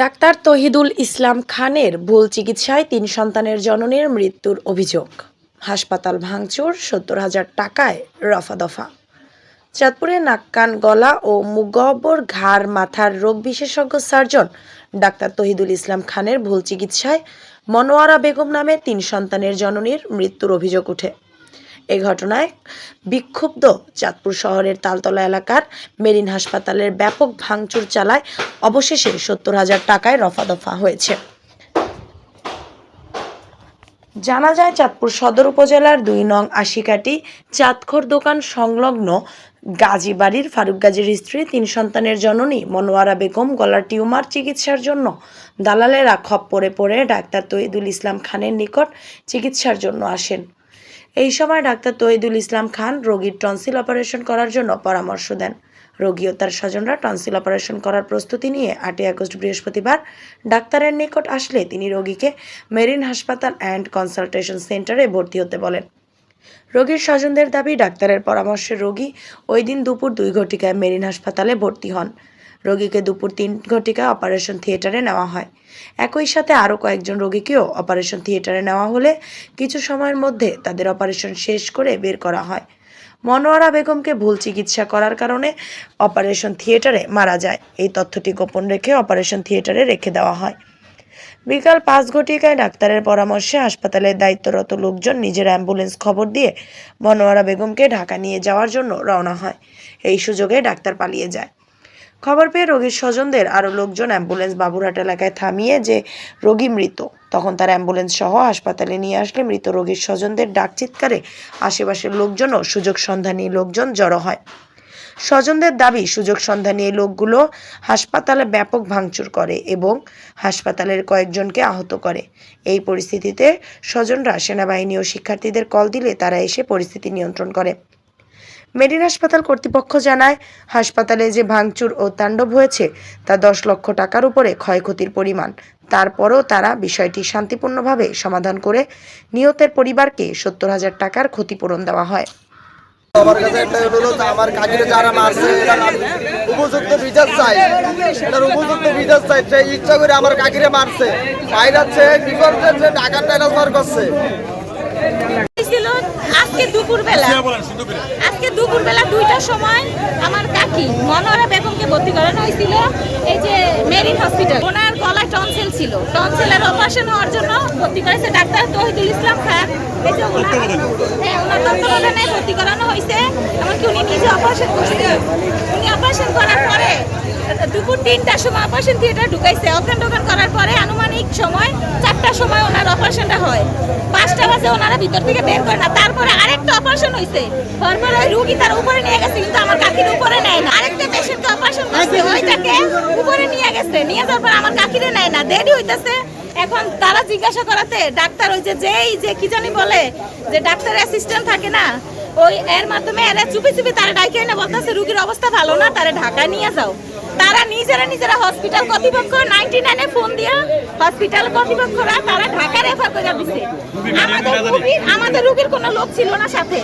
Doctor Tohidul ইসলাম খানের ভুল চিকিৎসায় ৩ সন্তানের জননীর মৃত্যুর অভিযোগ। হাসপাতাল ভাঙচুর, ৭০,০০০ টাকায় রফাদফা। চাঁদপুরে নাক কান গলা ও মুখ গহ্বর ঘাড় মাথার রোগ বিশেষজ্ঞ সার্জন ডাক্তার তহিদুল ইসলাম খানের ভুল চিকিৎসায় মনোয়ারা বেগম নামে ৩ সন্তানের জননীর মৃত্যুর অভিযোগ ওঠে। এই ঘটনায় বিক্ষুব্ধ চাঁদপুর শহরের তালতলা এলাকার মেরিন হাসপাতালের ব্যাপক ভাঙচুর চালায় অবশেষে ৭০,০০০ টাকায় রফাদফা হয়েছে। জানা যায়, চাঁদপুর সদর উপজেলার ২ নং আশিকাটি চাঁদখোর দোকান সংলগ্ন গাজী বাড়ির ফারুক গাজীর স্ত্রী ৩ সন্তানের জননী মনোয়ারা বেগম গলার টিউমার চিকিৎসার জন্য দালালেরা খপ্পরে পড়ে ডাক্তার তহিদুল ইসলাম খানের নিকট চিকিৎসার জন্য আসেন। এই সময় ডাক্তার তহিদুল ইসলাম খান রোগীর টনসিল অপারেশন করার জন্য পরামর্শ দেন। রোগী ও তার স্বজনরা টনসিল অপারেশন করার প্রস্তুতি নিয়ে ৮ আগস্ট বৃহস্পতিবার ডাক্তারের নিকট আসলে তিনি রোগীকে মেরিন হাসপাতাল অ্যান্ড কনসালটেশন সেন্টারে ভর্তি হতে বলেন। রোগীর স্বজনদের দাবি, ডাক্তারের পরামর্শে রোগী ওই দিন দুপুর ২ ঘটিকায় মেরিন হাসপাতালে ভর্তি হন। রোগীকে দুপুর ৩ ঘটিকায় অপারেশন থিয়েটারে নেওয়া হয়। একই সাথে আরও কয়েকজন রোগীকেও অপারেশন থিয়েটারে নেওয়া হলে কিছু সময়ের মধ্যে তাদের অপারেশন শেষ করে বের করা হয়। মনোয়ারা বেগমকে ভুল চিকিৎসা করার কারণে অপারেশন থিয়েটারে মারা যায়। এই তথ্যটি গোপন রেখে অপারেশন থিয়েটারে রেখে দেওয়া হয়। বিকাল ৫ ঘটিকায় ডাক্তারের পরামর্শে হাসপাতালের দায়িত্বরত লোকজন নিজের অ্যাম্বুলেন্স খবর দিয়ে মনোয়ারা বেগমকে ঢাকা নিয়ে যাওয়ার জন্য রওনা হয়। এই সুযোগে ডাক্তার পালিয়ে যায়। খবর পেয়ে রোগীর স্বজনদের আরও লোকজন অ্যাম্বুলেন্স বাবুরহাট এলাকায় থামিয়ে যে রোগী মৃত, তখন তার অ্যাম্বুলেন্স সহ হাসপাতালে নিয়ে আসলে মৃত রোগীর স্বজনদের ডাক চিৎকারে আশেপাশের লোকজন ও সুযোগ সন্ধানী লোকজন জড়ো হয়। স্বজনদের দাবি, সুযোগ সন্ধানী এই লোকগুলো হাসপাতালে ব্যাপক ভাঙচুর করে এবং হাসপাতালের কয়েকজনকে আহত করে। এই পরিস্থিতিতে স্বজনরা সেনাবাহিনী ও শিক্ষার্থীদের কল দিলে তারা এসে পরিস্থিতি নিয়ন্ত্রণ করে। মেরিন হাসপাতাল কর্তৃপক্ষ জানায়, হাসপাতালে যে ভাঙচুর ও তাণ্ডব হয়েছে তা ১০ লক্ষ টাকার উপরে ক্ষয়ক্ষতির পরিমাণ। তারপরও তারা বিষয়টি শান্তিপূর্ণভাবে সমাধান করে নিহতের পরিবারকে ৭০,০০০ টাকার ক্ষতিপূরণ দেওয়া হয়। আমার কাছে একটা অনুরোধ, আমার কাজিরে যারা মারছে উপযুক্ত বিচার চাই, এটার উপযুক্ত বিচার চাই। সেই ইচ্ছা করে আমার কাকিরে মারছে, বাইরাচ্ছে কি করছে, যে টাকা ট্রান্সফার করছে। আজকে দুপুরবেলা ২টার সময় আমার কাকি মনোয়ারা বেগমকে ভর্তি করানো হয়েছিল এই যে মেরিন হসপিটাল। ওনার গলায় টনসিল ছিল, টনসিলের অপারেশন হওয়ার জন্য ভর্তি করেছে ডাক্তার তহিদুল ইসলাম খান। এই যে ওনার তত্ত্বাবধানে ভর্তি করানো হয়েছে, এমনকি উনি নিজে অপারেশন করছে। উনি অপারেশন করার পরে দুপুর ৩টার সময় অপারেশন থিয়েটার ঢুকাইছে। অজ্ঞান টোকান করার পরে আনুমানিক সময় ৪টার সময় ওনার অপারেশনটা হয়। ৫টা বাজে ওনারা ভিতর থেকে বের করে না। তারপরে আরেকটা অপারেশন হয়েছে, তারপরে ওই রুগী তার উপরে নিয়ে গেছে, কিন্তু আমার কাকির উপরে নেয় না। আরেকটা পেশেন্টকে অপারেশন করছে, ওইটাকে উপরে নিয়ে গেছে, নিয়ে যাওয়ার পর আমার কাকিরে নেয় না, দেরি হইতেছে। এখন তারা জিজ্ঞাসা করাতে ডাক্তার ওই যে কি জানি বলে যে ডাক্তার অ্যাসিস্ট্যান্ট থাকে না, ওই এর মাধ্যমে এরা চুপি চুপি তারা ডাইকে এনে বলতেছে রুগীর অবস্থা ভালো না, তারা ঢাকায় নিয়ে যাও। তারা নিজেরা হসপিটাল কর্তৃপক্ষ 99-এ ফোন দিয়া হসপিটাল কর্তৃপক্ষরা তারা ঢাকা রেফার করে দিছে। আমাদের রুগীর কোনো লোক ছিল না সাথে,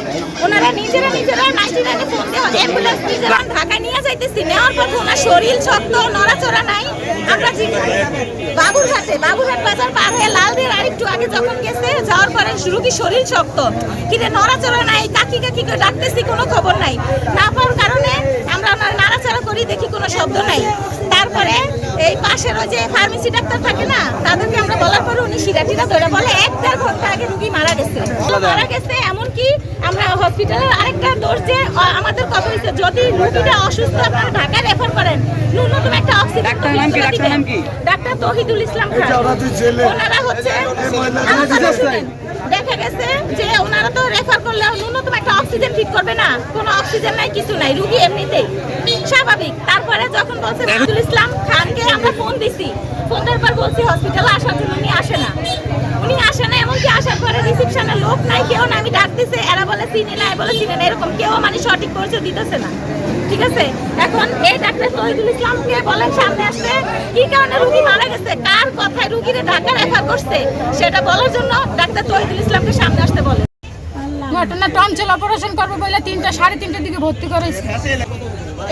ওনারা নিজেরা 99-এ ফোন দিয়ে অ্যাম্বুলেন্স নিজেরা ঢাকায় নিয়ে যাইতেছি। নেওয়ার পর ওনার শরীর শক্ত, নড়াচড়া নাই। আমরা বাবুরহাট বাজার পার হয়ে লালদের আরেকটু আগে যখন গেছে, যাওয়ার পরে রুগীর শরীর শক্ত, কিন্তু নড়াচড়া নাই। কাকি করে ডাকতেছি, কোনো খবর নাই। না পাওয়ার কারণে আমরা ওনার নাড়াচাড়া করি, দেখি কোনো শব্দ নাই। তারপরে এই পাশের ওই যে ফার্মেসি ডাক্তার থাকে না, তাদেরকে আমরা বলার পরে উনি শিরাটিরা ধরে বলে ১-১.৫ ঘন্টা আগে রুগী মারা গেছে। এমনকি আমরা হসপিটালের আরেকটা দোষ যে আমাদের কথা হয়েছে, যদি রুগীটা অসুস্থ আপনারা ঢাকায় রেফার করেন, ন্যূনতম একটা অক্সিজেন। ডাক্তার তহিদুল ইসলাম খান, ওনারা হচ্ছে দেখা গেছে যে ওনারা তো রেফার করলে ন্যূনতম একটা অক্সিজেন ঠিক করবে না, কোনো অক্সিজেন নাই, কিছু নাই, রুগী এমনিতেই স্বাভাবিক। তারপরে যখন বলছে তহিদুল ইসলাম খানকে আমরা ফোন দিছি, ফোন দেওয়ার পর বলছি হসপিটালে আসার জন্য, উনি আসে না। এমনকি আসার পরে রিসেপশনে লোক নাই, কেউ না। আমি ডাক দিছে, এরা বলে চিনি না, বলে চিনি না, এরকম কেউ মানে সঠিক পরিচয় দিতেছে না। ঠিক আছে, এখন এই ডাক্তার তহিদুল ইসলামকে বলেন সামনে আসতে, কি কারণে রুগী মারা গেছে, কার কথায় রুগীরে ঢাকা রেফার করছে সেটা বলার জন্য ডাক্তার তহিদুল ইসলামকে সামনে আসতে বলে। ঘটনা টনসিল অপারেশন করবে বলে 3টা 3:30টার দিকে ভর্তি করেছে।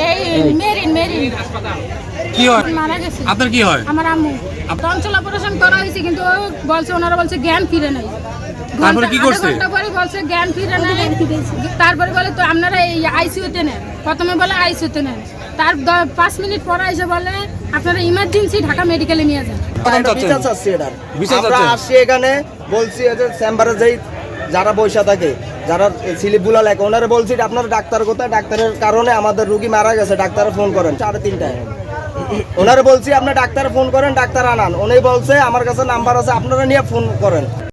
এই মেরিন কি হয় মারা গেছে। আপনার কি হয়? আমার আম্মু টনসিল অপারেশন করা হয়েছে, কিন্তু ও বলছে, ওনারা বলছে জ্ঞান ফিরে নাই। তারপরে কি করছে? আধা ঘন্টা পরে বলছে জ্ঞান ফিরে নাই। তারপরে বলে তো আপনারা এই আইসিইউতে নেন। প্রথমে বলে আইসিইউতে নেন, তার 5 মিনিট পরে এসে বলে আপনারা ইমার্জেন্সি ঢাকা মেডিকেলে নিয়ে যান। বিচার চাচ্ছি এটার। বিচার আমরা চাচ্ছেন? আসছি এখানে, বলছি এদের চেম্বারে যেই যারা বৈশা থাকে, যারা স্লিপগুলো লেখে, ওনারা বলছি আপনার ডাক্তার কোথায়, ডাক্তারের কারণে আমাদের রুগী মারা গেছে, ডাক্তারে ফোন করেন 3:30টায়। ওনারা বলছি আপনি ডাক্তার ফোন করেন, ডাক্তার আনান। উনি বলছে আমার কাছে নাম্বার আছে, আপনারা নিয়ে ফোন করেন।